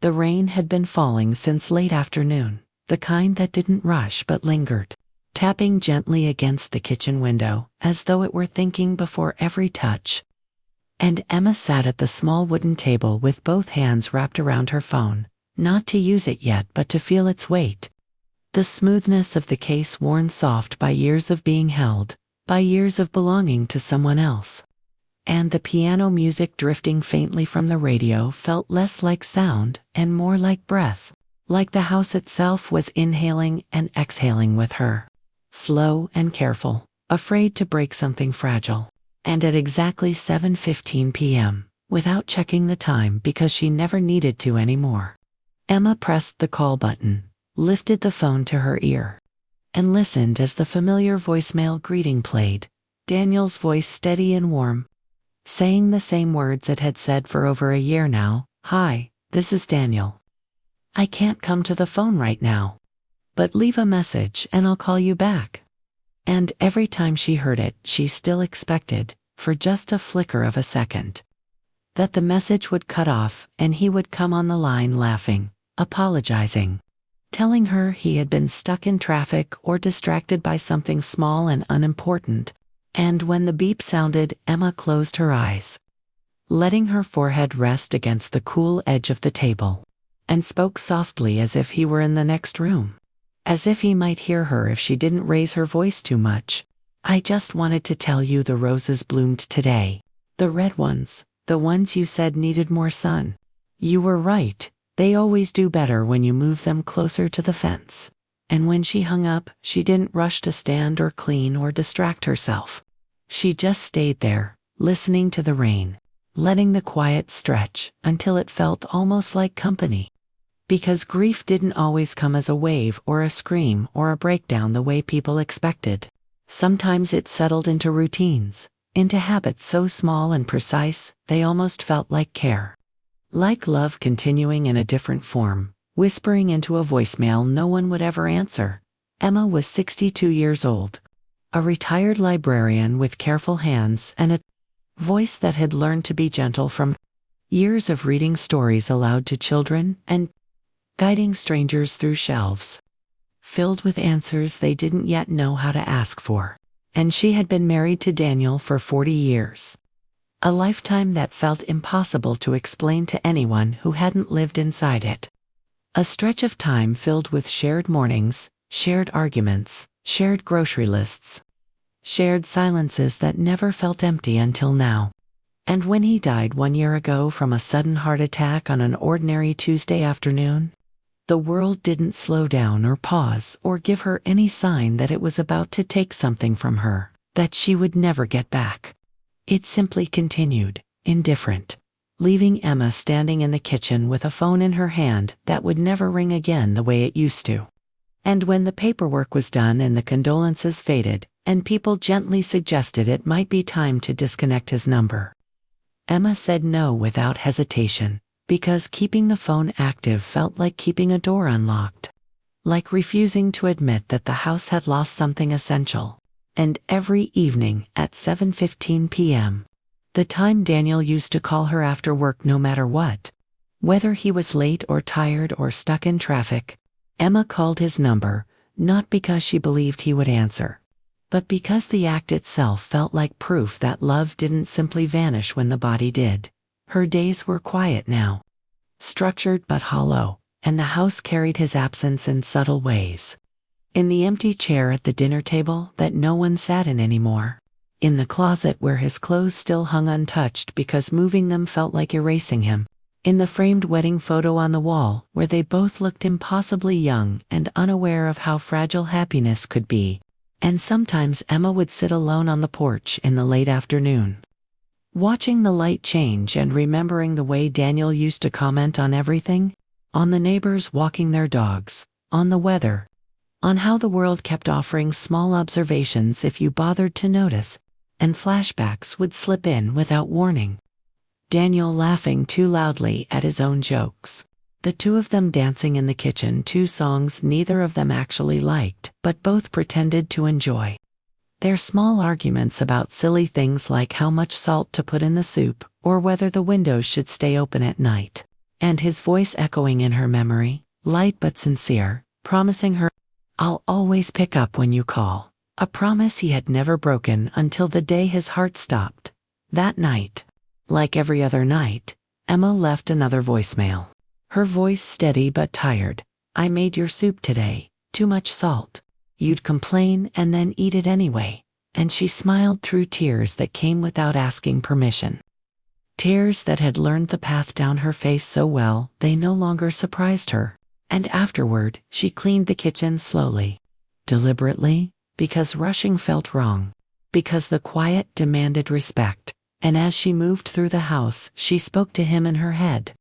The rain had been falling since late afternoon, the kind that didn't rush but lingered, tapping gently against the kitchen window, as though it were thinking before every touch. And Emma sat at the small wooden table with both hands wrapped around her phone, not to use it yet but to feel its weight. The smoothness of the case worn soft by years of being held, by years of belonging to someone else. And the piano music drifting faintly from the radio felt less like sound and more like breath, like the house itself was inhaling and exhaling with her. Slow and careful, afraid to break something fragile. And at exactly 7:15 p.m., without checking the time because she never needed to anymore, Emma pressed the call button, lifted the phone to her ear, and listened as the familiar voicemail greeting played, Daniel's voice steady and warm, saying the same words it had said for over a year now. "Hi, this is Daniel. I can't come to the phone right now, but leave a message and I'll call you back." And every time she heard it, she still expected, for just a flicker of a second, that the message would cut off and he would come on the line laughing, apologizing, telling her he had been stuck in traffic or distracted by something small and unimportant. And when the beep sounded, Emma closed her eyes, letting her forehead rest against the cool edge of the table, and spoke softly as if he were in the next room, as if he might hear her if she didn't raise her voice too much. "I just wanted to tell you the roses bloomed today. The red ones, the ones you said needed more sun. You were right, they always do better when you move them closer to the fence." And when she hung up, she didn't rush to stand or clean or distract herself. She just stayed there, listening to the rain, letting the quiet stretch until it felt almost like company. Because grief didn't always come as a wave or a scream or a breakdown the way people expected. Sometimes it settled into routines, into habits so small and precise they almost felt like care. Like love continuing in a different form, whispering into a voicemail no one would ever answer. Emma was 62 years old, a retired librarian with careful hands and a voice that had learned to be gentle from years of reading stories aloud to children and guiding strangers through shelves filled with answers they didn't yet know how to ask for. And she had been married to Daniel for 40 years. A lifetime that felt impossible to explain to anyone who hadn't lived inside it. A stretch of time filled with shared mornings, shared arguments, shared grocery lists, shared silences that never felt empty until now. And when he died 1 year ago from a sudden heart attack on an ordinary Tuesday afternoon, the world didn't slow down or pause or give her any sign that it was about to take something from her that she would never get back. It simply continued, indifferent, leaving Emma standing in the kitchen with a phone in her hand that would never ring again the way it used to. And when the paperwork was done and the condolences faded, and people gently suggested it might be time to disconnect his number, Emma said no without hesitation, because keeping the phone active felt like keeping a door unlocked, like refusing to admit that the house had lost something essential. And every evening at 7:15 p.m., the time Daniel used to call her after work no matter what, whether he was late or tired or stuck in traffic, Emma called his number, not because she believed he would answer, but because the act itself felt like proof that love didn't simply vanish when the body did. Her days were quiet now, structured but hollow, and the house carried his absence in subtle ways. In the empty chair at the dinner table that no one sat in anymore. In the closet where his clothes still hung untouched because moving them felt like erasing him. In the framed wedding photo on the wall where they both looked impossibly young and unaware of how fragile happiness could be. And sometimes Emma would sit alone on the porch in the late afternoon, watching the light change and remembering the way Daniel used to comment on everything, on the neighbors walking their dogs, on the weather, on how the world kept offering small observations if you bothered to notice, and flashbacks would slip in without warning. Daniel laughing too loudly at his own jokes. The two of them dancing in the kitchen, two songs neither of them actually liked, but both pretended to enjoy. Their small arguments about silly things like how much salt to put in the soup, or whether the windows should stay open at night. and his voice echoing in her memory, light but sincere, promising her, "I'll always pick up when you call." A promise he had never broken until the day his heart stopped. That night, like every other night, Emma left another voicemail. Her voice steady but tired. "I made your soup today, too much salt. You'd complain and then eat it anyway." And she smiled through tears that came without asking permission. Tears that had learned the path down her face so well they no longer surprised her. And afterward, she cleaned the kitchen slowly, deliberately, because rushing felt wrong, because the quiet demanded respect. And as she moved through the house, she spoke to him in her head,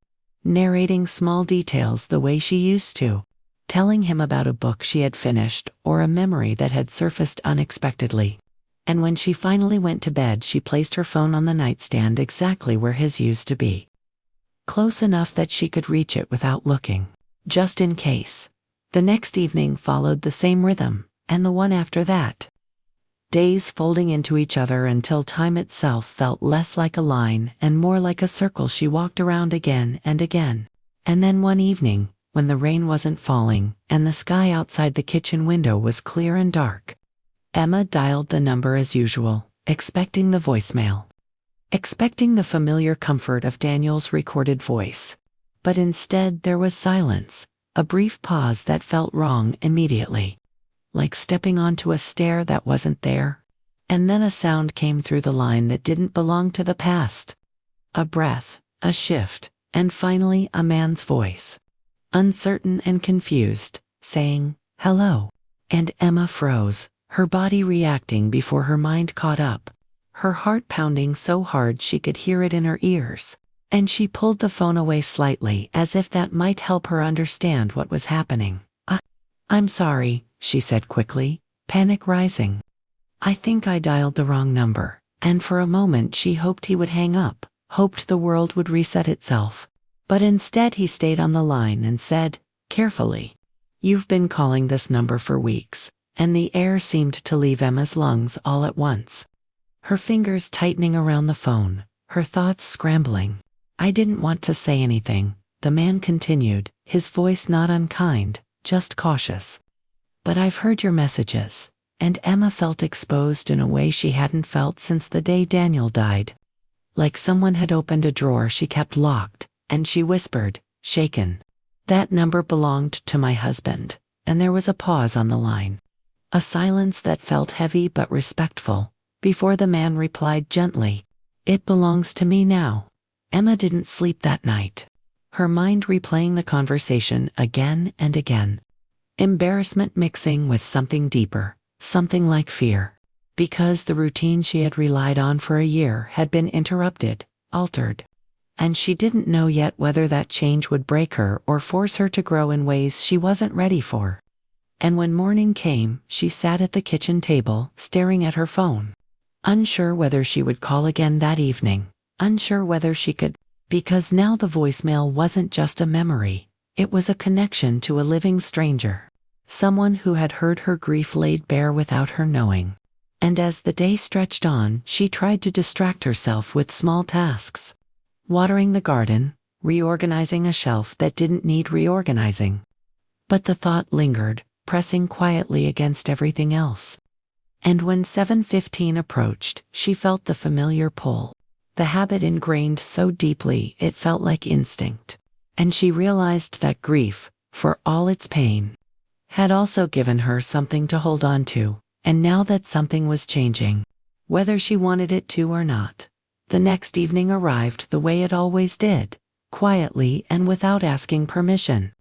narrating small details the way she used to, telling him about a book she had finished or a memory that had surfaced unexpectedly. And when she finally went to bed, she placed her phone on the nightstand exactly where his used to be, close enough that she could reach it without looking, just in case. The next evening followed the same rhythm, and the one after that. Days folding into each other until time itself felt less like a line and more like a circle she walked around again and again. And then one evening, when the rain wasn't falling and the sky outside the kitchen window was clear and dark, Emma dialed the number as usual, expecting the voicemail, expecting the familiar comfort of Daniel's recorded voice. But instead there was silence, a brief pause that felt wrong immediately, like stepping onto a stair that wasn't there. And then a sound came through the line that didn't belong to the past. A breath, a shift, and finally a man's voice, uncertain and confused, saying, "Hello." And Emma froze, her body reacting before her mind caught up, her heart pounding so hard she could hear it in her ears. And she pulled the phone away slightly as if that might help her understand what was happening. "I'm sorry," she said quickly, panic rising. "I think I dialed the wrong number." And for a moment she hoped he would hang up, hoped the world would reset itself. But instead he stayed on the line and said, carefully, "You've been calling this number for weeks." And the air seemed to leave Emma's lungs all at once, her fingers tightening around the phone, her thoughts scrambling. "I didn't want to say anything," the man continued, his voice not unkind, just cautious. "But I've heard your messages." And Emma felt exposed in a way she hadn't felt since the day Daniel died. Like someone had opened a drawer she kept locked, and she whispered, shaken, "That number belonged to my husband." And there was a pause on the line, a silence that felt heavy but respectful, before the man replied gently, "It belongs to me now." Emma didn't sleep that night, her mind replaying the conversation again and again, embarrassment mixing with something deeper, something like fear, because the routine she had relied on for a year had been interrupted, altered, and she didn't know yet whether that change would break her or force her to grow in ways she wasn't ready for. And when morning came, she sat at the kitchen table, staring at her phone, unsure whether she would call again that evening, unsure whether she could, because now the voicemail wasn't just a memory, it was a connection to a living stranger, someone who had heard her grief laid bare without her knowing. And as the day stretched on, she tried to distract herself with small tasks, watering the garden, reorganizing a shelf that didn't need reorganizing. But the thought lingered, pressing quietly against everything else. And when 7:15 approached, she felt the familiar pull, the habit ingrained so deeply it felt like instinct. And she realized that grief, for all its pain, had also given her something to hold on to. And now that something was changing, whether she wanted it to or not, the next evening arrived the way it always did, quietly and without asking permission.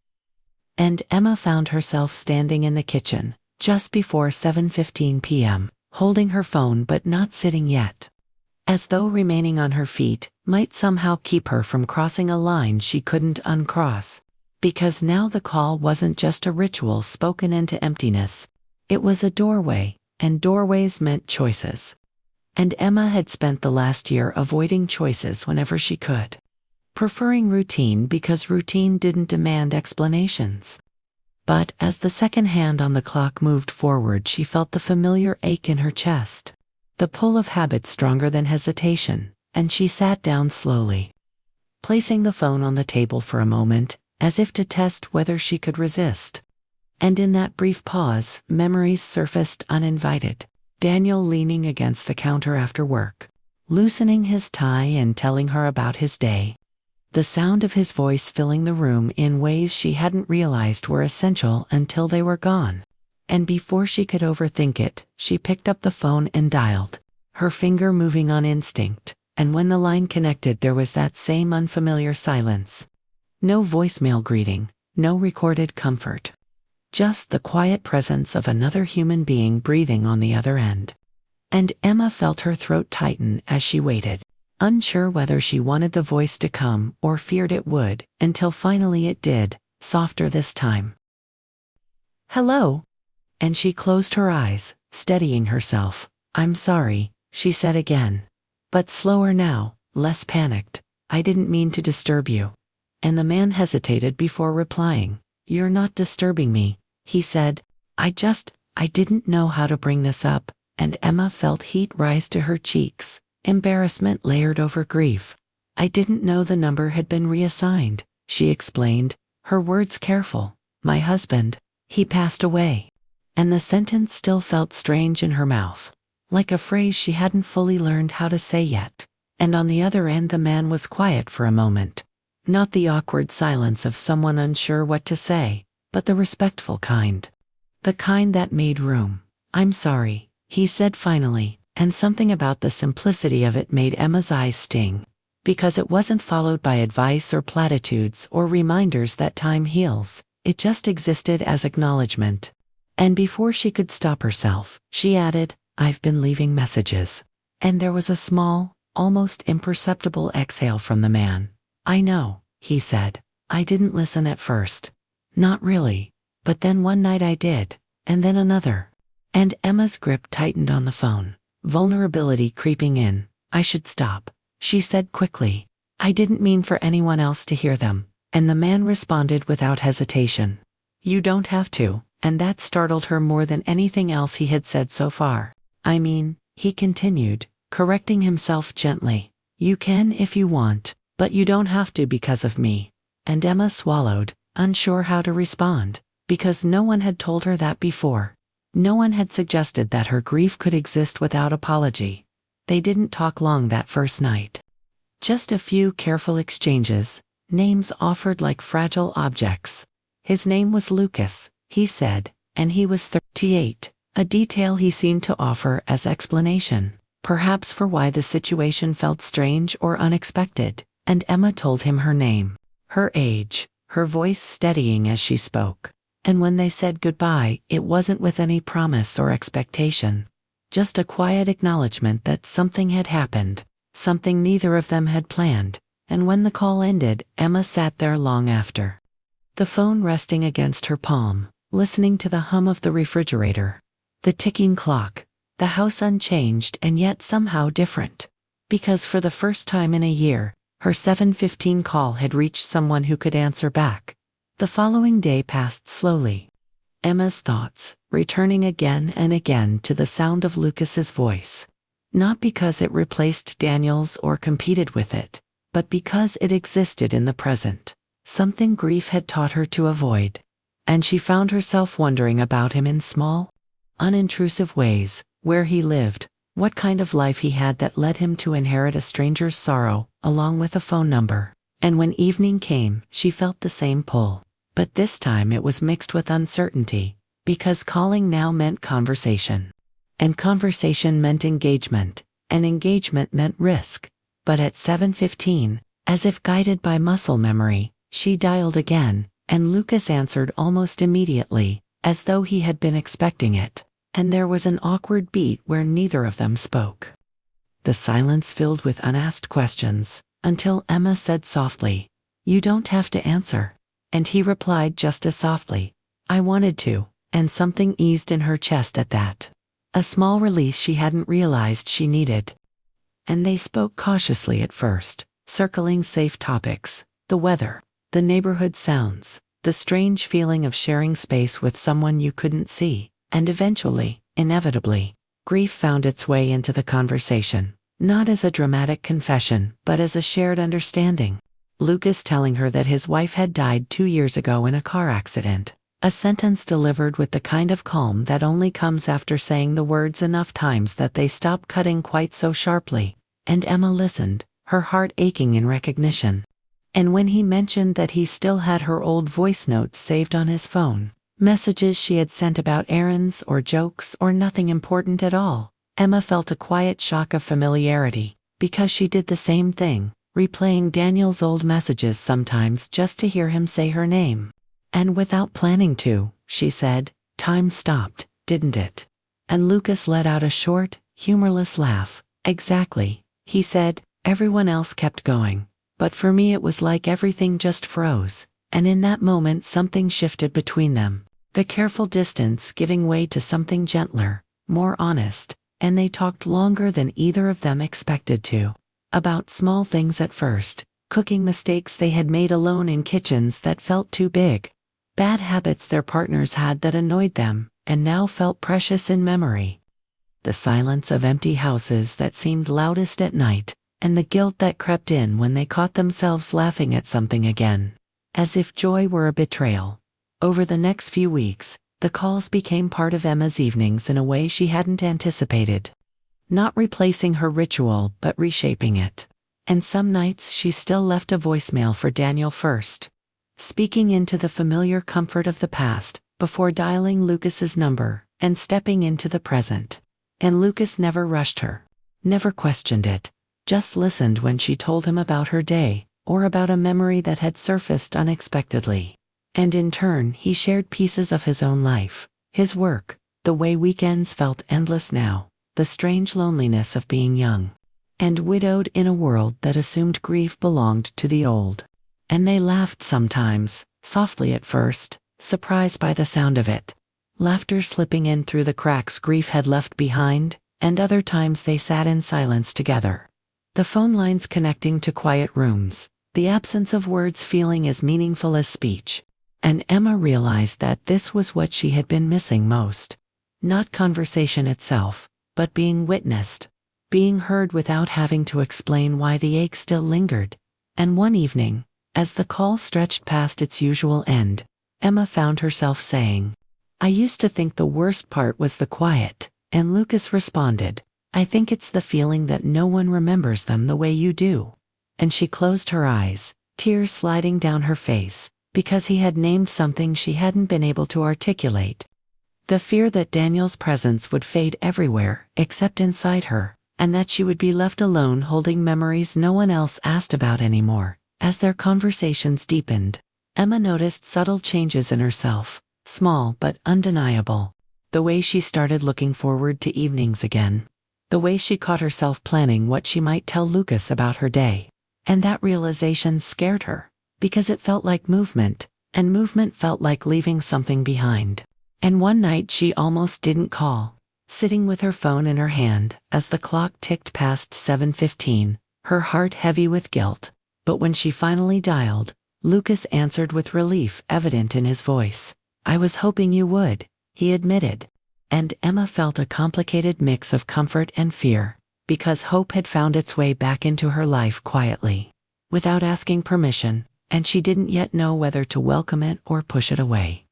And Emma found herself standing in the kitchen, just before 7:15 p.m., holding her phone but not sitting yet, as though remaining on her feet might somehow keep her from crossing a line she couldn't uncross. Because now the call wasn't just a ritual spoken into emptiness, it was a doorway, and doorways meant choices. And Emma had spent the last year avoiding choices whenever she could, preferring routine because routine didn't demand explanations. But as the second hand on the clock moved forward, she felt the familiar ache in her chest, the pull of habit stronger than hesitation, and she sat down slowly, placing the phone on the table for a moment, as if to test whether she could resist. And in that brief pause, memories surfaced uninvited. Daniel leaning against the counter after work, loosening his tie and telling her about his day. The sound of his voice filling the room in ways she hadn't realized were essential until they were gone. And before she could overthink it, she picked up the phone and dialed, her finger moving on instinct, and when the line connected there was that same unfamiliar silence. No voicemail greeting, no recorded comfort. Just the quiet presence of another human being breathing on the other end. And Emma felt her throat tighten as she waited, unsure whether she wanted the voice to come or feared it would, until finally it did, softer this time. "Hello?" And she closed her eyes, steadying herself. "I'm sorry," she said again. But slower now, less panicked. "I didn't mean to disturb you." And the man hesitated before replying. "You're not disturbing me," he said. I didn't know how to bring this up," and Emma felt heat rise to her cheeks, embarrassment layered over grief. "I didn't know the number had been reassigned," she explained, her words careful. "My husband, he passed away." And the sentence still felt strange in her mouth, like a phrase she hadn't fully learned how to say yet. And on the other end the man was quiet for a moment. Not the awkward silence of someone unsure what to say, but the respectful kind. The kind that made room. "I'm sorry," he said finally, and something about the simplicity of it made Emma's eyes sting, because it wasn't followed by advice or platitudes or reminders that time heals. It just existed as acknowledgement. And before she could stop herself, she added, "I've been leaving messages." And there was a small, almost imperceptible exhale from the man. "I know," he said. "I didn't listen at first. Not really. But then one night I did, and then another." And Emma's grip tightened on the phone, vulnerability creeping in. "I should stop," she said quickly. "I didn't mean for anyone else to hear them." And the man responded without hesitation. "You don't have to," and that startled her more than anything else he had said so far. "I mean," he continued, correcting himself gently, "you can if you want, but you don't have to because of me." And Emma swallowed, unsure how to respond, because no one had told her that before. No one had suggested that her grief could exist without apology. They didn't talk long that first night. Just a few careful exchanges, names offered like fragile objects. His name was Lucas, he said, and he was 38, a detail he seemed to offer as explanation, perhaps for why the situation felt strange or unexpected. And Emma told him her name, her age, her voice steadying as she spoke. And when they said goodbye, it wasn't with any promise or expectation. Just a quiet acknowledgement that something had happened, something neither of them had planned. And when the call ended, Emma sat there long after, the phone resting against her palm, listening to the hum of the refrigerator, the ticking clock, the house unchanged and yet somehow different. Because for the first time in a year, her 7:15 call had reached someone who could answer back. The following day passed slowly. Emma's thoughts, returning again and again to the sound of Lucas's voice. Not because it replaced Daniel's or competed with it, but because it existed in the present. Something grief had taught her to avoid. And she found herself wondering about him in small, unintrusive ways, where he lived, what kind of life he had that led him to inherit a stranger's sorrow, along with a phone number. And when evening came, she felt the same pull. But this time it was mixed with uncertainty, because calling now meant conversation. And conversation meant engagement, and engagement meant risk. But at 7:15, as if guided by muscle memory, she dialed again, and Lucas answered almost immediately, as though he had been expecting it. And there was an awkward beat where neither of them spoke. The silence filled with unasked questions, until Emma said softly, "You don't have to answer." And he replied just as softly, "I wanted to," and something eased in her chest at that. A small release she hadn't realized she needed. And they spoke cautiously at first, circling safe topics, the weather, the neighborhood sounds, the strange feeling of sharing space with someone you couldn't see. And eventually, inevitably, grief found its way into the conversation, not as a dramatic confession, but as a shared understanding. Lucas telling her that his wife had died 2 years ago in a car accident. A sentence delivered with the kind of calm that only comes after saying the words enough times that they stop cutting quite so sharply. And Emma listened, her heart aching in recognition. And when he mentioned that he still had her old voice notes saved on his phone, messages she had sent about errands or jokes or nothing important at all, Emma felt a quiet shock of familiarity, because she did the same thing, replaying Daniel's old messages sometimes just to hear him say her name. And without planning to, she said, "Time stopped, didn't it?" And Lucas let out a short, humorless laugh. "Exactly," he said, "everyone else kept going. But for me it was like everything just froze." And in that moment something shifted between them. The careful distance giving way to something gentler, more honest, and they talked longer than either of them expected to. About small things at first, cooking mistakes they had made alone in kitchens that felt too big. Bad habits their partners had that annoyed them, and now felt precious in memory. The silence of empty houses that seemed loudest at night, and the guilt that crept in when they caught themselves laughing at something again, as if joy were a betrayal. Over the next few weeks, the calls became part of Emma's evenings in a way she hadn't anticipated. Not replacing her ritual, but reshaping it. And some nights she still left a voicemail for Daniel first, speaking into the familiar comfort of the past, before dialing Lucas's number, and stepping into the present. And Lucas never rushed her, never questioned it, just listened when she told him about her day, or about a memory that had surfaced unexpectedly. And in turn he shared pieces of his own life, his work, the way weekends felt endless now, the strange loneliness of being young and widowed in a world that assumed grief belonged to the old. And they laughed sometimes, softly at first, surprised by the sound of it. Laughter slipping in through the cracks grief had left behind, and other times they sat in silence together. The phone lines connecting to quiet rooms, the absence of words feeling as meaningful as speech. And Emma realized that this was what she had been missing most. Not conversation itself, but being witnessed, being heard without having to explain why the ache still lingered. And one evening, as the call stretched past its usual end, Emma found herself saying, "I used to think the worst part was the quiet," and Lucas responded, "I think it's the feeling that no one remembers them the way you do." And she closed her eyes, tears sliding down her face, because he had named something she hadn't been able to articulate. The fear that Daniel's presence would fade everywhere except inside her, and that she would be left alone holding memories no one else asked about anymore. As their conversations deepened, Emma noticed subtle changes in herself, small but undeniable. The way she started looking forward to evenings again. The way she caught herself planning what she might tell Lucas about her day. And that realization scared her, because it felt like movement, and movement felt like leaving something behind. And one night she almost didn't call, sitting with her phone in her hand as the clock ticked past 7:15, her heart heavy with guilt. But when she finally dialed, Lucas answered with relief evident in his voice. "I was hoping you would," he admitted. And Emma felt a complicated mix of comfort and fear, because hope had found its way back into her life quietly, without asking permission, and she didn't yet know whether to welcome it or push it away.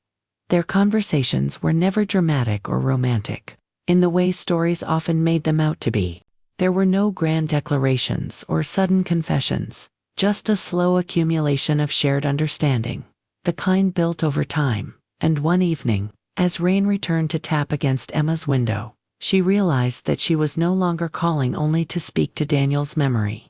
Their conversations were never dramatic or romantic, in the way stories often made them out to be. There were no grand declarations or sudden confessions, just a slow accumulation of shared understanding, the kind built over time. And one evening, as rain returned to tap against Emma's window, she realized that she was no longer calling only to speak to Daniel's memory.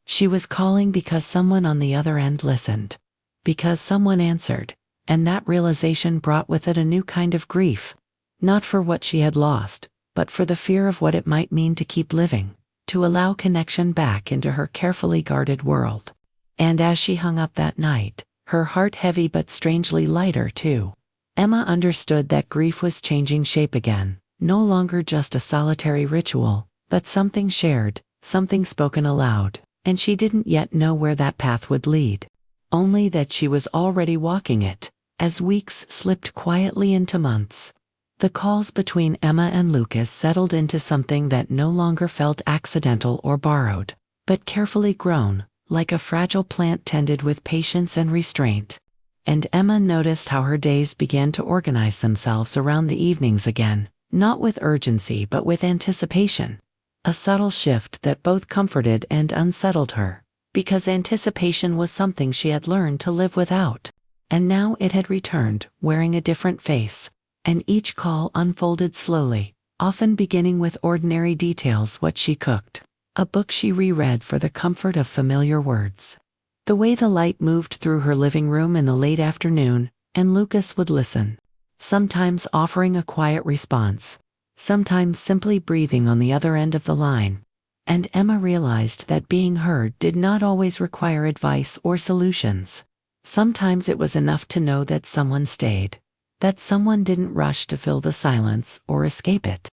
She was calling because someone on the other end listened, because someone answered, and that realization brought with it a new kind of grief, not for what she had lost, but for the fear of what it might mean to keep living, to allow connection back into her carefully guarded world. And as she hung up that night, her heart heavy but strangely lighter too, Emma understood that grief was changing shape again, no longer just a solitary ritual, but something shared, something spoken aloud, and she didn't yet know where that path would lead. Only that she was already walking it, as weeks slipped quietly into months. The calls between Emma and Lucas settled into something that no longer felt accidental or borrowed, but carefully grown, like a fragile plant tended with patience and restraint. And Emma noticed how her days began to organize themselves around the evenings again, not with urgency but with anticipation. A subtle shift that both comforted and unsettled her, because anticipation was something she had learned to live without. And now it had returned, wearing a different face. And each call unfolded slowly, often beginning with ordinary details: what she cooked, a book she reread for the comfort of familiar words, the way the light moved through her living room in the late afternoon, and Lucas would listen, sometimes offering a quiet response, sometimes simply breathing on the other end of the line. And Emma realized that being heard did not always require advice or solutions. Sometimes it was enough to know that someone stayed, that someone didn't rush to fill the silence or escape it.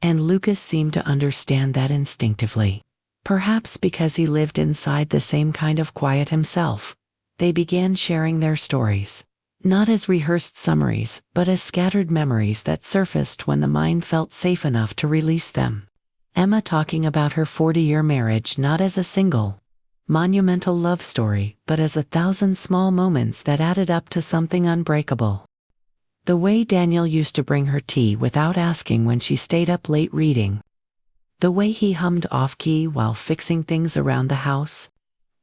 And Lucas seemed to understand that instinctively. Perhaps because he lived inside the same kind of quiet himself. They began sharing their stories, not as rehearsed summaries, but as scattered memories that surfaced when the mind felt safe enough to release them. Emma talking about her 40-year marriage not as a single, monumental love story, but as 1,000 small moments that added up to something unbreakable. The way Daniel used to bring her tea without asking when she stayed up late reading. The way he hummed off-key while fixing things around the house.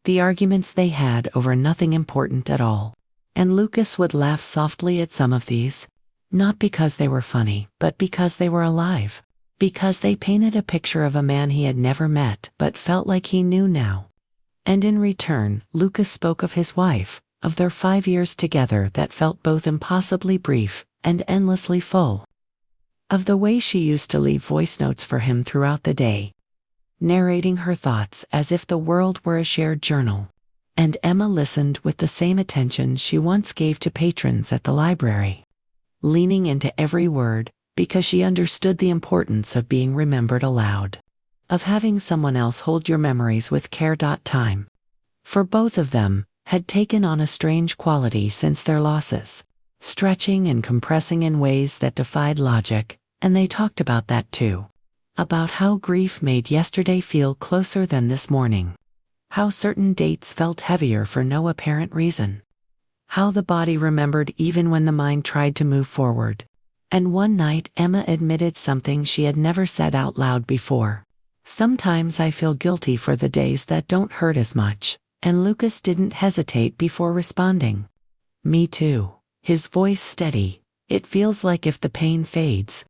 The arguments they had over nothing important at all. And Lucas would laugh softly at some of these, not because they were funny, but because they were alive. Because they painted a picture of a man he had never met but felt like he knew now. And in return, Lucas spoke of his wife, of their 5 years together that felt both impossibly brief and endlessly full. Of the way she used to leave voice notes for him throughout the day, narrating her thoughts as if the world were a shared journal. And Emma listened with the same attention she once gave to patrons at the library, leaning into every word, because she understood the importance of being remembered aloud, of having someone else hold your memories with care. Time, for both of them, had taken on a strange quality since their losses, stretching and compressing in ways that defied logic, and they talked about that too. About how grief made yesterday feel closer than this morning. How certain dates felt heavier for no apparent reason. How the body remembered even when the mind tried to move forward. And one night Emma admitted something she had never said out loud before. Sometimes I feel guilty for the days that don't hurt as much. And Lucas didn't hesitate before responding. Me too. His voice steady. It feels like if the pain fades,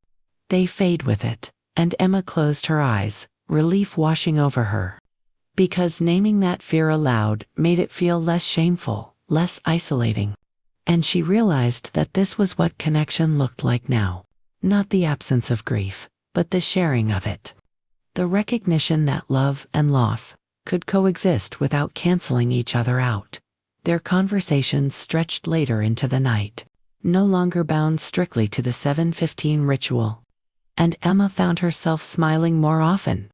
they fade with it. And Emma closed her eyes, relief washing over her. Because naming that fear aloud made it feel less shameful, less isolating. And she realized that this was what connection looked like now. Not the absence of grief, but the sharing of it. The recognition that love and loss could coexist without canceling each other out. Their conversations stretched later into the night, no longer bound strictly to the 7:15 ritual. And Emma found herself smiling more often,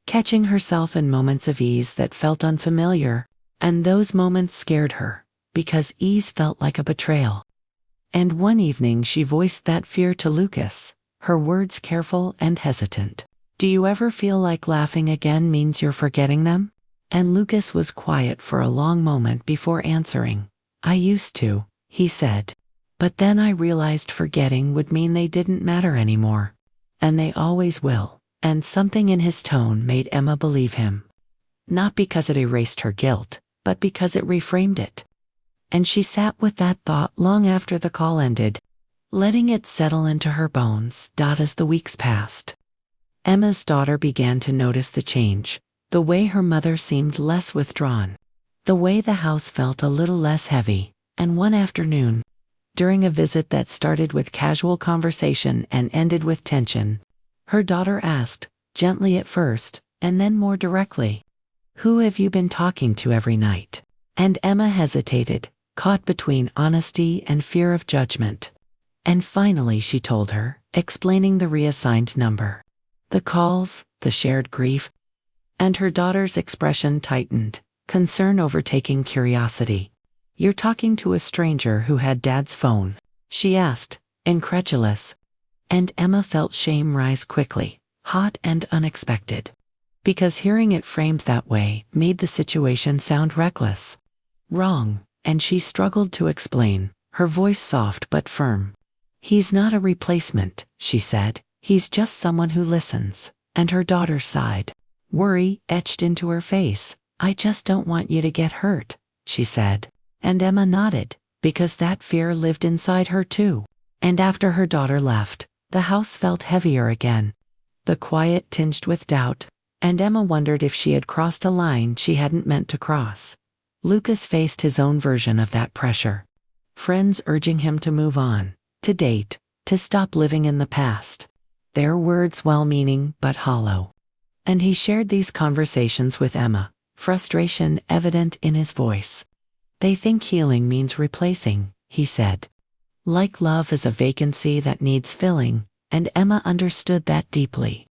catching herself in moments of ease that felt unfamiliar, and those moments scared her, because ease felt like a betrayal. And one evening she voiced that fear to Lucas, her words careful and hesitant. Do you ever feel like laughing again means you're forgetting them? And Lucas was quiet for a long moment before answering. I used to, he said. But then I realized forgetting would mean they didn't matter anymore. And they always will. And something in his tone made Emma believe him. Not because it erased her guilt, but because it reframed it. And she sat with that thought long after the call ended, letting it settle into her bones. As the weeks passed, Emma's daughter began to notice the change, the way her mother seemed less withdrawn, the way the house felt a little less heavy. And one afternoon, during a visit that started with casual conversation and ended with tension, her daughter asked, gently at first, and then more directly, "Who have you been talking to every night?" And Emma hesitated, caught between honesty and fear of judgment. And finally she told her, explaining the reassigned number, the calls, the shared grief. And her daughter's expression tightened, concern overtaking curiosity. You're talking to a stranger who had Dad's phone? She asked, incredulous. And Emma felt shame rise quickly, hot and unexpected. because hearing it framed that way made the situation sound reckless. Wrong, and she struggled to explain, her voice soft but firm. "He's not a replacement," she said. "He's just someone who listens." And her daughter sighed. Worry etched into her face. "I just don't want you to get hurt," she said. And Emma nodded, because that fear lived inside her too. And after her daughter left, the house felt heavier again. The quiet tinged with doubt, and Emma wondered if she had crossed a line she hadn't meant to cross. Lucas faced his own version of that pressure. Friends urging him to move on, to date, to stop living in the past. Their words well-meaning but hollow. And he shared these conversations with Emma, frustration evident in his voice. "They think healing means replacing," he said. "Like love is a vacancy that needs filling," and Emma understood that deeply.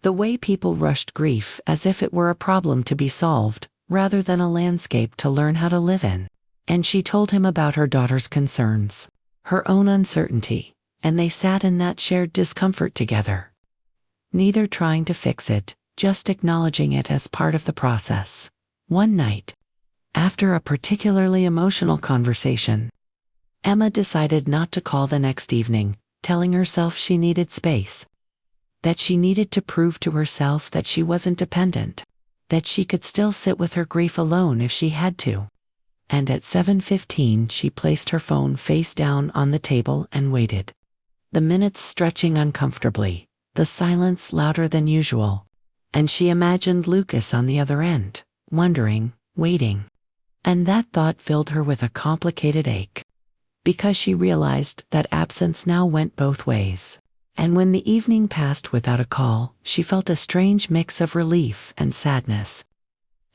The way people rushed grief as if it were a problem to be solved, rather than a landscape to learn how to live in. And she told him about her daughter's concerns, her own uncertainty, and they sat in that shared discomfort together. Neither trying to fix it, just acknowledging it as part of the process. One night, after a particularly emotional conversation, Emma decided not to call the next evening, telling herself she needed space. That she needed to prove to herself that she wasn't dependent, that she could still sit with her grief alone if she had to. And at 7:15 she placed her phone face down on the table and waited. The minutes stretching uncomfortably, the silence louder than usual, and she imagined Lucas on the other end, wondering, waiting. And that thought filled her with a complicated ache, because she realized that absence now went both ways. And when the evening passed without a call, she felt a strange mix of relief and sadness.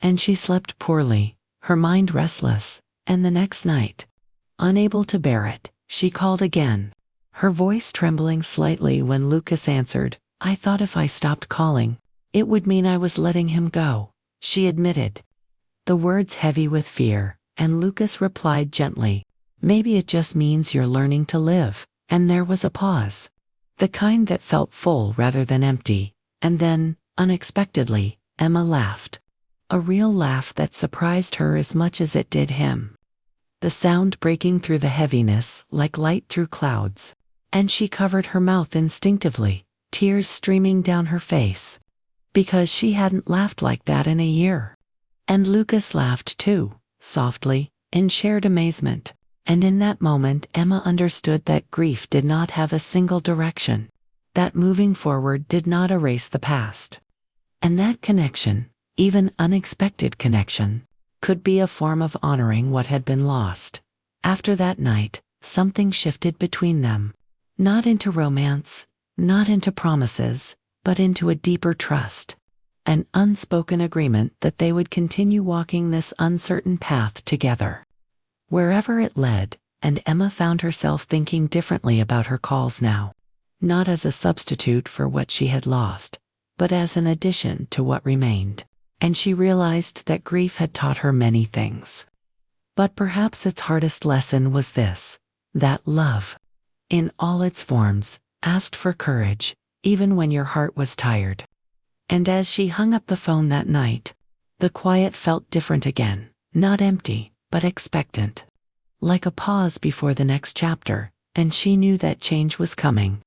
And she slept poorly, her mind restless, and the next night, unable to bear it, she called again, her voice trembling slightly when Lucas answered. "I thought if I stopped calling, it would mean I was letting him go," she admitted. The words heavy with fear, and Lucas replied gently, "Maybe it just means you're learning to live." And there was a pause. The kind that felt full rather than empty, and then, unexpectedly, Emma laughed. A real laugh that surprised her as much as it did him. The sound breaking through the heaviness like light through clouds, and she covered her mouth instinctively, tears streaming down her face. Because she hadn't laughed like that in a year. And Lucas laughed too, softly, in shared amazement. And in that moment Emma understood that grief did not have a single direction, that moving forward did not erase the past. And that connection, even unexpected connection, could be a form of honoring what had been lost. After that night, something shifted between them. Not into romance, not into promises, but into a deeper trust. An unspoken agreement that they would continue walking this uncertain path together. Wherever it led, and Emma found herself thinking differently about her calls now. Not as a substitute for what she had lost, but as an addition to what remained. And she realized that grief had taught her many things. But perhaps its hardest lesson was this, that love, in all its forms, asked for courage, even when your heart was tired. And as she hung up the phone that night, the quiet felt different again, not empty, but expectant. Like a pause before the next chapter, and she knew that change was coming.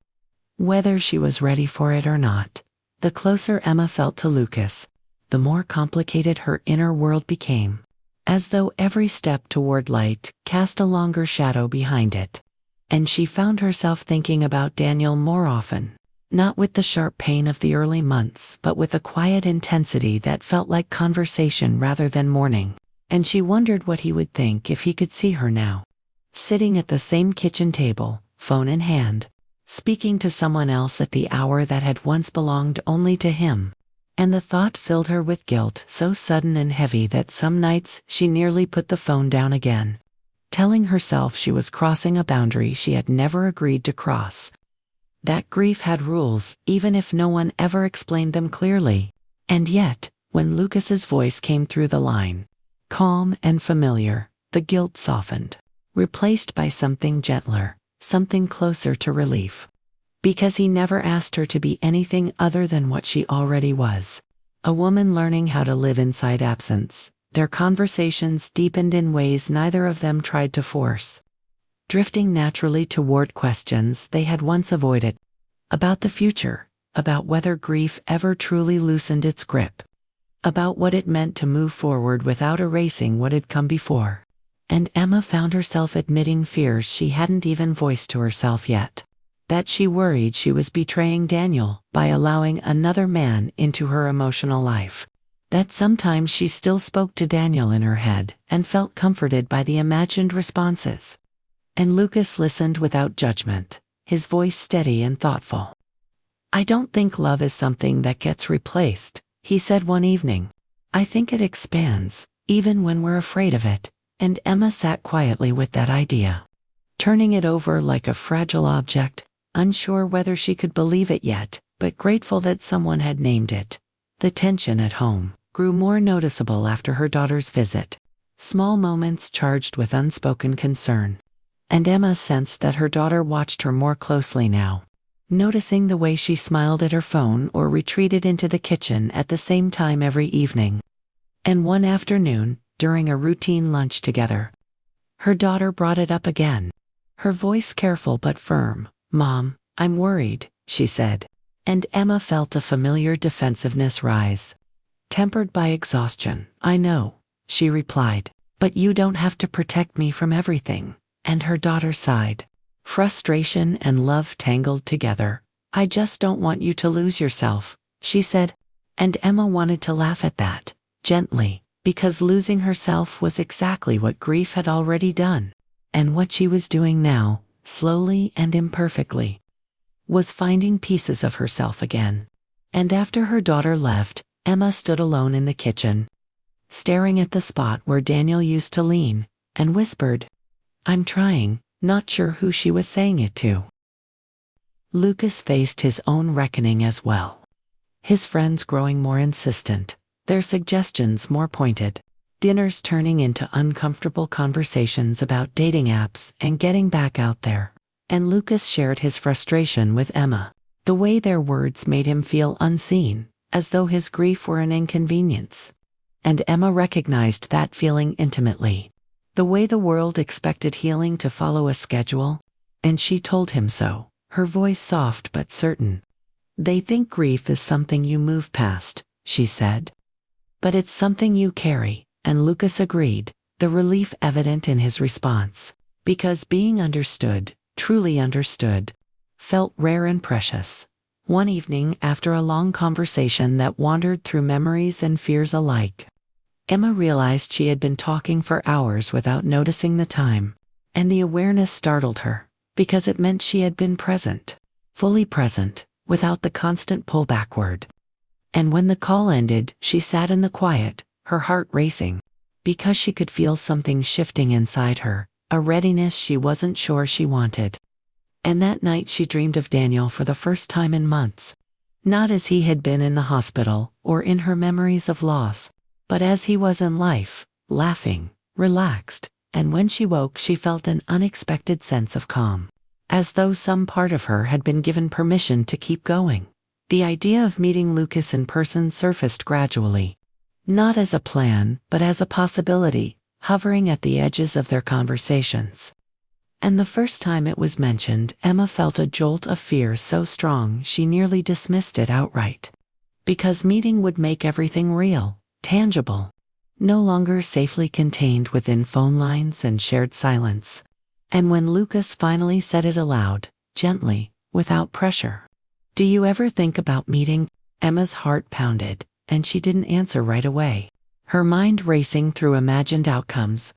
Whether she was ready for it or not, the closer Emma felt to Lucas, the more complicated her inner world became, as though every step toward light cast a longer shadow behind it. And she found herself thinking about Daniel more often, not with the sharp pain of the early months, but with a quiet intensity that felt like conversation rather than mourning. And she wondered what he would think if he could see her now, sitting at the same kitchen table, phone in hand, speaking to someone else at the hour that had once belonged only to him. And the thought filled her with guilt so sudden and heavy that some nights she nearly put the phone down again, telling herself she was crossing a boundary she had never agreed to cross. That grief had rules, even if no one ever explained them clearly. And yet, when Lucas's voice came through the line, calm and familiar, the guilt softened, replaced by something gentler, something closer to relief. Because he never asked her to be anything other than what she already was. a woman learning how to live inside absence. Their conversations deepened in ways neither of them tried to force, drifting naturally toward questions they had once avoided, about the future, about whether grief ever truly loosened its grip, about what it meant to move forward without erasing what had come before. And Emma found herself admitting fears she hadn't even voiced to herself yet. That she worried she was betraying Daniel by allowing another man into her emotional life. That sometimes she still spoke to Daniel in her head and felt comforted by the imagined responses. And Lucas listened without judgment, his voice steady and thoughtful. "I don't think love is something that gets replaced," he said one evening. "I think it expands, even when we're afraid of it." And Emma sat quietly with that idea, turning it over like a fragile object, unsure whether she could believe it yet, but grateful that someone had named it. The tension at home grew more noticeable after her daughter's visit, small moments charged with unspoken concern. And Emma sensed that her daughter watched her more closely now, noticing the way she smiled at her phone or retreated into the kitchen at the same time every evening. And one afternoon, during a routine lunch together, her daughter brought it up again, her voice careful but firm. "Mom, I'm worried," she said. And Emma felt a familiar defensiveness rise, tempered by exhaustion. "I know," she replied, "but you don't have to protect me from everything." And her daughter sighed, frustration and love tangled together. "I just don't want you to lose yourself," she said. And Emma wanted to laugh at that, gently, because losing herself was exactly what grief had already done. And what she was doing now, slowly and imperfectly, was finding pieces of herself again. And after her daughter left, Emma stood alone in the kitchen, staring at the spot where Daniel used to lean, and whispered, "I'm trying," not sure who she was saying it to. Lucas faced his own reckoning as well. His friends growing more insistent, their suggestions more pointed, dinners turning into uncomfortable conversations about dating apps and getting back out there. And Lucas shared his frustration with Emma, the way their words made him feel unseen, as though his grief were an inconvenience. And Emma recognized that feeling intimately, the way the world expected healing to follow a schedule, and she told him so, her voice soft but certain. "They think grief is something you move past," she said. "But it's something you carry," and Lucas agreed, the relief evident in his response, because being understood, truly understood, felt rare and precious. One evening, after a long conversation that wandered through memories and fears alike, Emma realized she had been talking for hours without noticing the time, and the awareness startled her, because it meant she had been present, fully present, without the constant pull backward. And when the call ended, she sat in the quiet, her heart racing, because she could feel something shifting inside her, a readiness she wasn't sure she wanted. And that night she dreamed of Daniel for the first time in months, not as he had been in the hospital or in her memories of loss, but as he was in life, laughing, relaxed, and when she woke she felt an unexpected sense of calm, as though some part of her had been given permission to keep going. The idea of meeting Lucas in person surfaced gradually, not as a plan, but as a possibility, hovering at the edges of their conversations. And the first time it was mentioned, Emma felt a jolt of fear so strong she nearly dismissed it outright. Because meeting would make everything real, tangible, no longer safely contained within phone lines and shared silence. And when Lucas finally said it aloud, gently, without pressure, "Do you ever think about meeting?" Emma's heart pounded, and she didn't answer right away, her mind racing through imagined outcomes,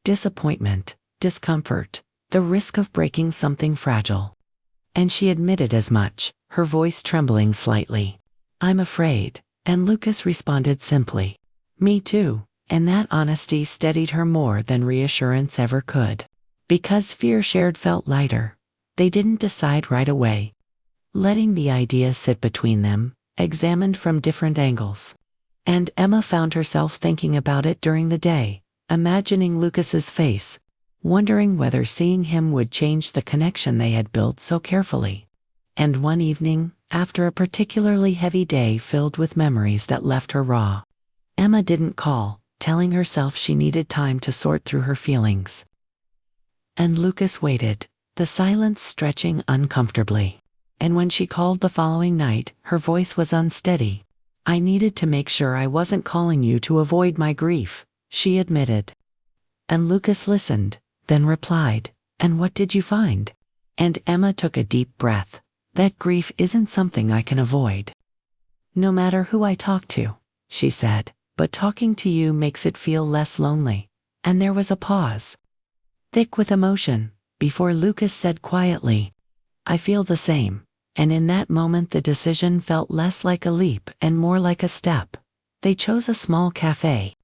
disappointment, discomfort, the risk of breaking something fragile. And she admitted as much, her voice trembling slightly. "I'm afraid," and Lucas responded simply, "Me too," and that honesty steadied her more than reassurance ever could. Because fear shared felt lighter, they didn't decide right away, letting the idea sit between them, examined from different angles. And Emma found herself thinking about it during the day, imagining Lucas's face, wondering whether seeing him would change the connection they had built so carefully. And one evening, after a particularly heavy day filled with memories that left her raw. Emma didn't call, telling herself she needed time to sort through her feelings. And Lucas waited, the silence stretching uncomfortably. And when she called the following night, her voice was unsteady. "I needed to make sure I wasn't calling you to avoid my grief," she admitted. And Lucas listened, then replied, "And what did you find?" And Emma took a deep breath. "That grief isn't something I can avoid. No matter who I talk to," she said, "but talking to you makes it feel less lonely." And there was a pause, thick with emotion, before Lucas said quietly, "I feel the same." And in that moment the decision felt less like a leap and more like a step. They chose a small cafe,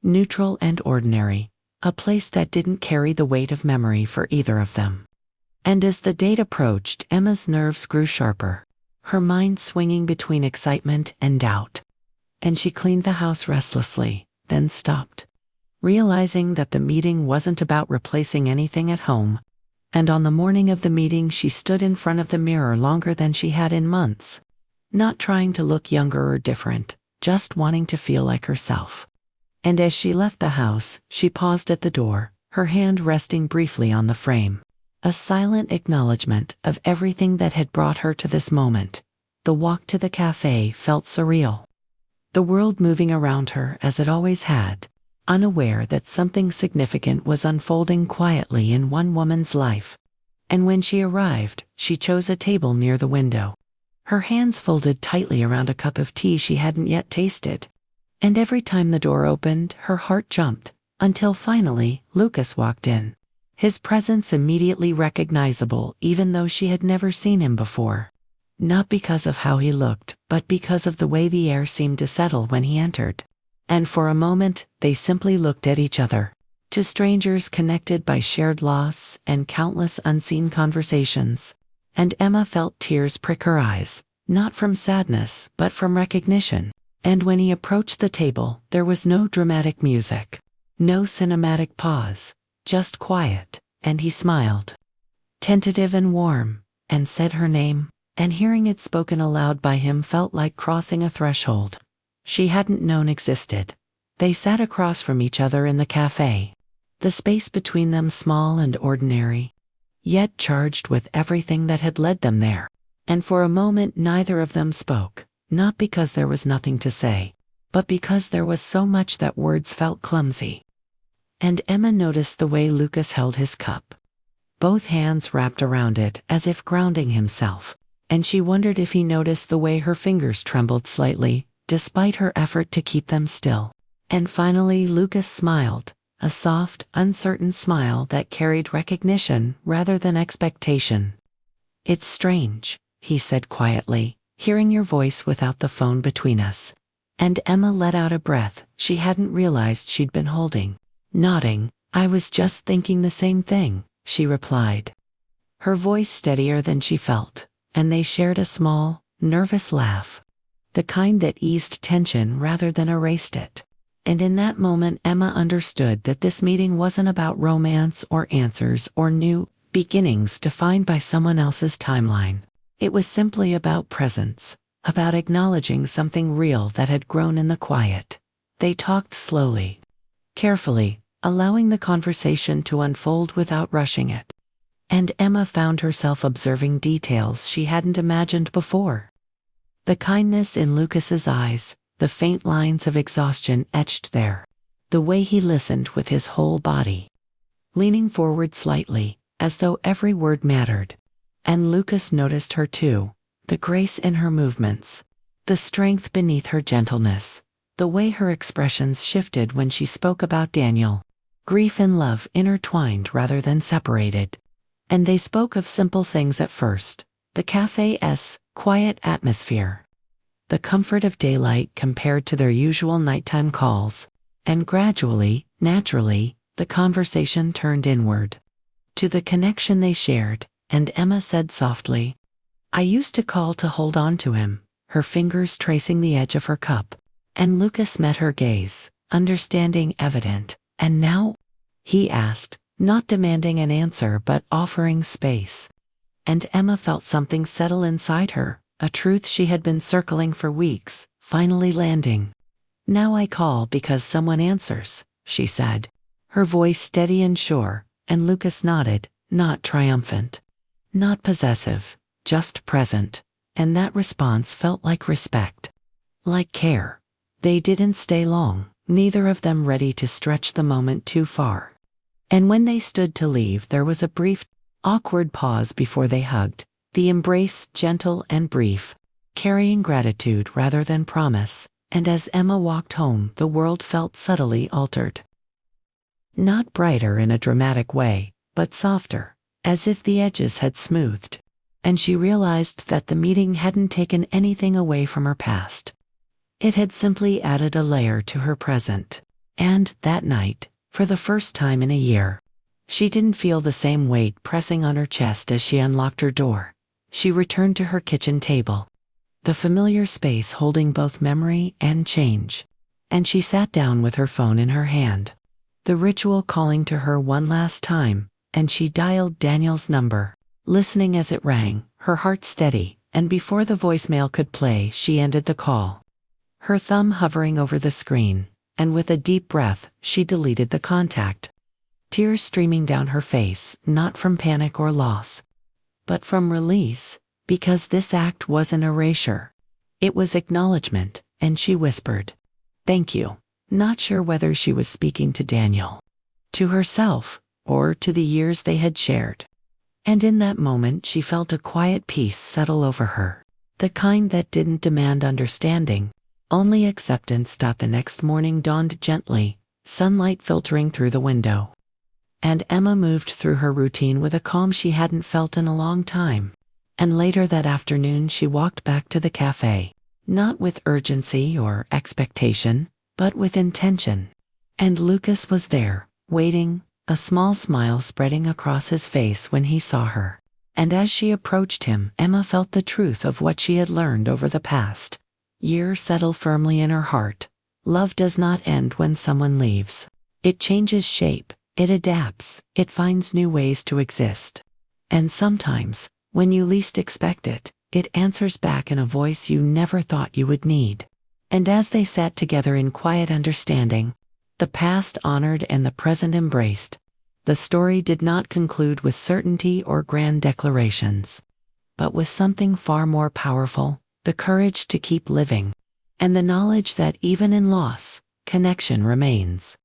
neutral and ordinary, a place that didn't carry the weight of memory for either of them. And as the date approached, Emma's nerves grew sharper, her mind swinging between excitement and doubt. And she cleaned the house restlessly, then stopped, realizing that the meeting wasn't about replacing anything at home. And on the morning of the meeting she stood in front of the mirror longer than she had in months, not trying to look younger or different, just wanting to feel like herself. And as she left the house, she paused at the door, her hand resting briefly on the frame. A silent acknowledgement of everything that had brought her to this moment. The walk to the cafe felt surreal. The world moving around her as it always had, unaware that something significant was unfolding quietly in one woman's life. And when she arrived, she chose a table near the window, her hands folded tightly around a cup of tea she hadn't yet tasted. And every time the door opened, her heart jumped, until finally Lucas walked in. His presence immediately recognizable even though she had never seen him before. Not because of how he looked, but because of the way the air seemed to settle when he entered. And for a moment, they simply looked at each other. Two strangers connected by shared loss and countless unseen conversations. And Emma felt tears prick her eyes, not from sadness, but from recognition. And when he approached the table, there was no dramatic music, no cinematic pause, just quiet, and he smiled, tentative and warm, and said her name, and hearing it spoken aloud by him felt like crossing a threshold she hadn't known existed. They sat across from each other in the cafe, the space between them small and ordinary, yet charged with everything that had led them there. And for a moment neither of them spoke, not because there was nothing to say, but because there was so much that words felt clumsy. And Emma noticed the way Lucas held his cup, both hands wrapped around it as if grounding himself, and she wondered if he noticed the way her fingers trembled slightly, despite her effort to keep them still. And finally Lucas smiled, a soft, uncertain smile that carried recognition rather than expectation. "It's strange," he said quietly, "hearing your voice without the phone between us." And Emma let out a breath she hadn't realized she'd been holding. Nodding, "I was just thinking the same thing," she replied, her voice steadier than she felt, and they shared a small, nervous laugh, the kind that eased tension rather than erased it. And in that moment Emma understood that this meeting wasn't about romance or answers or new beginnings defined by someone else's timeline. It was simply about presence, about acknowledging something real that had grown in the quiet. They talked slowly, carefully, allowing the conversation to unfold without rushing it. And Emma found herself observing details she hadn't imagined before. The kindness in Lucas's eyes, the faint lines of exhaustion etched there, the way he listened with his whole body, leaning forward slightly, as though every word mattered. And Lucas noticed her too, the grace in her movements, the strength beneath her gentleness, the way her expressions shifted when she spoke about Daniel. Grief and love intertwined rather than separated. And they spoke of simple things at first, the cafe's quiet atmosphere, the comfort of daylight compared to their usual nighttime calls, and gradually, naturally, the conversation turned inward, to the connection they shared, and Emma said softly, "I used to call to hold on to him," her fingers tracing the edge of her cup. And Lucas met her gaze, understanding evident. "And now?" he asked, not demanding an answer but offering space. And Emma felt something settle inside her, a truth she had been circling for weeks, finally landing. "Now I call because someone answers," she said, her voice steady and sure, and Lucas nodded, not triumphant, not possessive, just present, and that response felt like respect, like care. They didn't stay long, neither of them ready to stretch the moment too far. And when they stood to leave, there was a brief, awkward pause before they hugged, the embrace gentle and brief, carrying gratitude rather than promise, and as Emma walked home, the world felt subtly altered. Not brighter in a dramatic way, but softer, as if the edges had smoothed, and she realized that the meeting hadn't taken anything away from her past. It had simply added a layer to her present. And, that night, for the first time in a year, she didn't feel the same weight pressing on her chest as she unlocked her door. She returned to her kitchen table, the familiar space holding both memory and change, and she sat down with her phone in her hand, the ritual calling to her one last time, and she dialed Daniel's number, listening as it rang, her heart steady, and before the voicemail could play, she ended the call, her thumb hovering over the screen, and with a deep breath, she deleted the contact. Tears streaming down her face, not from panic or loss, but from release, because this act wasn't erasure. It was acknowledgement, and she whispered, "Thank you," not sure whether she was speaking to Daniel, to herself, or to the years they had shared. And in that moment she felt a quiet peace settle over her, the kind that didn't demand understanding, only acceptance. The next morning dawned gently, sunlight filtering through the window. And Emma moved through her routine with a calm she hadn't felt in a long time. And later that afternoon she walked back to the cafe, not with urgency or expectation, but with intention. And Lucas was there, waiting, a small smile spreading across his face when he saw her. And as she approached him, Emma felt the truth of what she had learned over the past year settle firmly in her heart. Love does not end when someone leaves. It changes shape, it adapts, it finds new ways to exist. And sometimes, when you least expect it, it answers back in a voice you never thought you would need. And as they sat together in quiet understanding, the past honored and the present embraced, the story did not conclude with certainty or grand declarations, but with something far more powerful, the courage to keep living, and the knowledge that even in loss, connection remains.